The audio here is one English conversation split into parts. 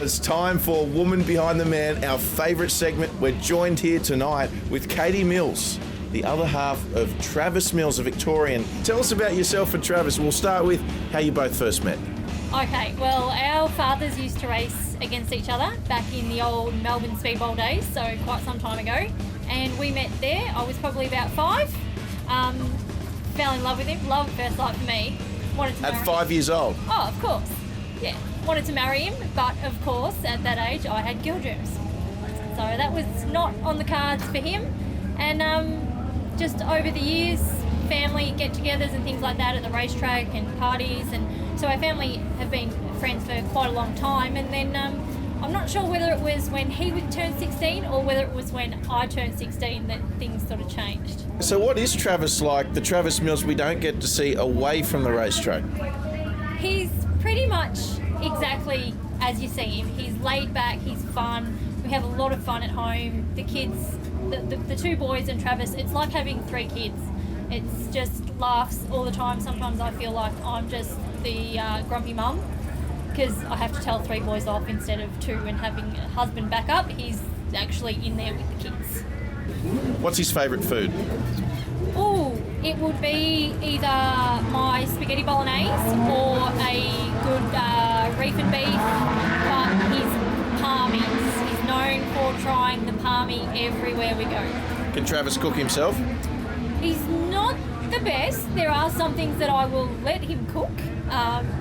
It's time for Woman Behind the Man, our favourite segment. We're joined here tonight with Katie Mills, the other half of Travis Mills, a Victorian. Tell us about yourself and Travis. We'll start with how you both first met. Okay, well, our fathers used to race against each other back in the old Melbourne Speedball days, so quite some time ago. And we met there. I was probably about 5. Fell in love with him. Love at first sight for me. Wanted to marry At 5 years old? Oh, of course. Yeah. Wanted to marry him, but of course, at that age, I had gill germs. So that was not on the cards for him. And just over the years, family get-togethers and things like that at the racetrack and parties, and so our family have been friends for quite a long time. And then I'm not sure whether it was when he would turn 16 or whether it was when I turned 16 that things sort of changed. So what is Travis like, the Travis Mills we don't get to see away from the racetrack? He's pretty much exactly as you see him. He's laid back, he's fun. We have a lot of fun at home. The kids, the 2 boys and Travis, it's like having 3 kids. It's just laughs all the time. Sometimes I feel like I'm just the grumpy mum because I have to tell 3 boys off instead of 2 and having a husband back up. He's actually in there with the kids. What's his favourite food? Oh, it would be either my spaghetti bolognese or a good reef and beef, but his palmies. He's known for trying the palmy everywhere we go. Can Travis cook himself? He's not the best. There are some things that I will let him cook.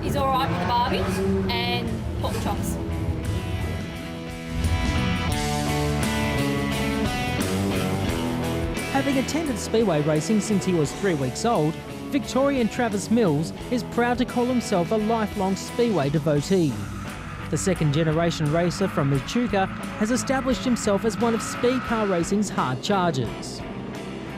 He's all right with the barbies and pork chops. Having attended Speedway racing since he was 3 weeks old, Victorian Travis Mills is proud to call himself a lifelong Speedway devotee. The second-generation racer from Echuca has established himself as one of Speedcar racing's hard chargers.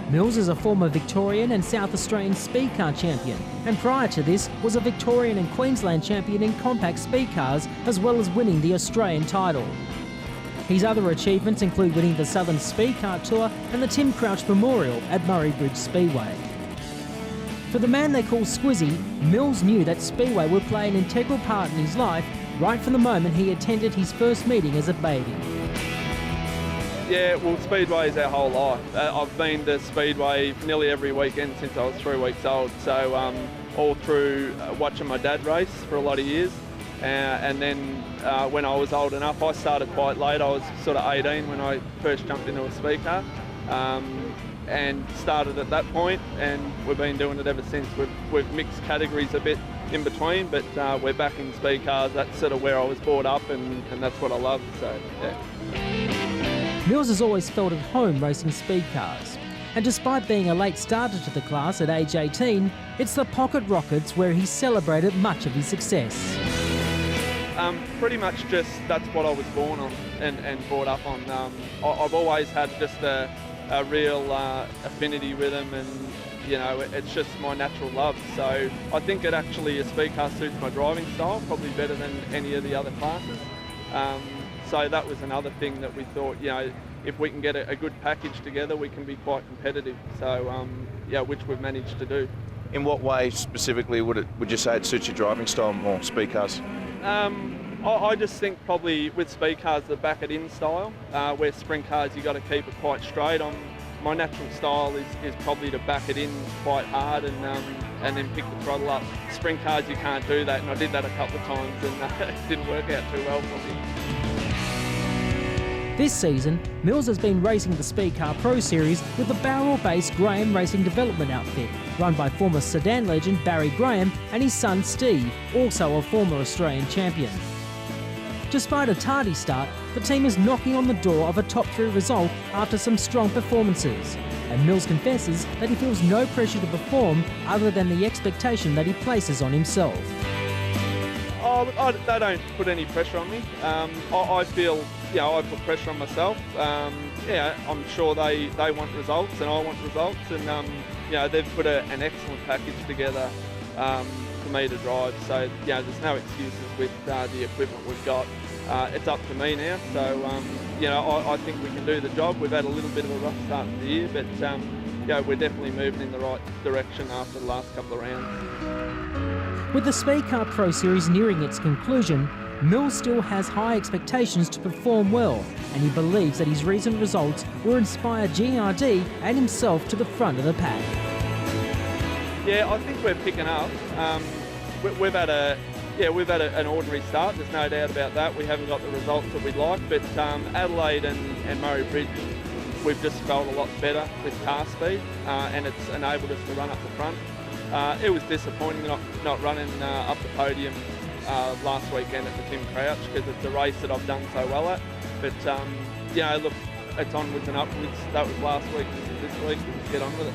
Mills is a former Victorian and South Australian Speedcar champion, and prior to this was a Victorian and Queensland champion in compact speedcars, as well as winning the Australian title. His other achievements include winning the Southern Speedcar Tour and the Tim Crouch Memorial at Murray Bridge Speedway. For the man they call Squizzy, Mills knew that Speedway would play an integral part in his life right from the moment he attended his first meeting as a baby. Yeah, well, Speedway is our whole life. I've been to Speedway nearly every weekend since I was 3 weeks old, so all through watching my dad race for a lot of years. And then when I was old enough, I started quite late. I was sort of 18 when I first jumped into a speed car, and started at that point, and we've been doing it ever since. We've mixed categories a bit in between, but we're back in speed cars. That's sort of where I was brought up, and that's what I love, so yeah. Mills has always felt at home racing speed cars, and despite being a late starter to the class at age 18, it's the Pocket Rockets where he celebrated much of his success. Pretty much just that's what I was born on and brought up on. I've always had just a real affinity with them, and you know, it's just my natural love. So I think it actually, a speed car suits my driving style probably better than any of the other classes. So that was another thing that we thought, you know, if we can get a good package together, we can be quite competitive. So yeah, which we've managed to do. In what way specifically would you say it suits your driving style more, speed cars? I just think probably with speed cars, the back it in style, where sprint cars you got to keep it quite straight. My natural style is probably to back it in quite hard and then pick the throttle up. Sprint cars you can't do that, and I did that a couple of times and it didn't work out too well for me. This season, Mills has been racing the Speedcar Pro Series with the Barrel-based Graham Racing Development outfit, run by former sedan legend Barry Graham and his son Steve, also a former Australian champion. Despite a tardy start, the team is knocking on the door of a top 3 result after some strong performances, and Mills confesses that he feels no pressure to perform other than the expectation that he places on himself. They don't put any pressure on me. I feel, you know, I put pressure on myself. Yeah, I'm sure they want results and I want results, and you know, they've put an excellent package together for me to drive. So you know, there's no excuses with the equipment we've got. It's up to me now. So you know, I think we can do the job. We've had a little bit of a rough start to the year, but we're definitely moving in the right direction after the last couple of rounds. With the Speedcar Pro Series nearing its conclusion, Mills still has high expectations to perform well, and he believes that his recent results will inspire GRD and himself to the front of the pack. Yeah, I think we're picking up. We've had an ordinary start. There's no doubt about that. We haven't got the results that we'd like, but Adelaide and Murray Bridge, we've just felt a lot better with car speed, and it's enabled us to run up the front. It was disappointing not running up the podium last weekend at the Tim Crouch, because it's a race that I've done so well at. But look, it's onwards and upwards. That was last week, this is this week. Let's get on with it.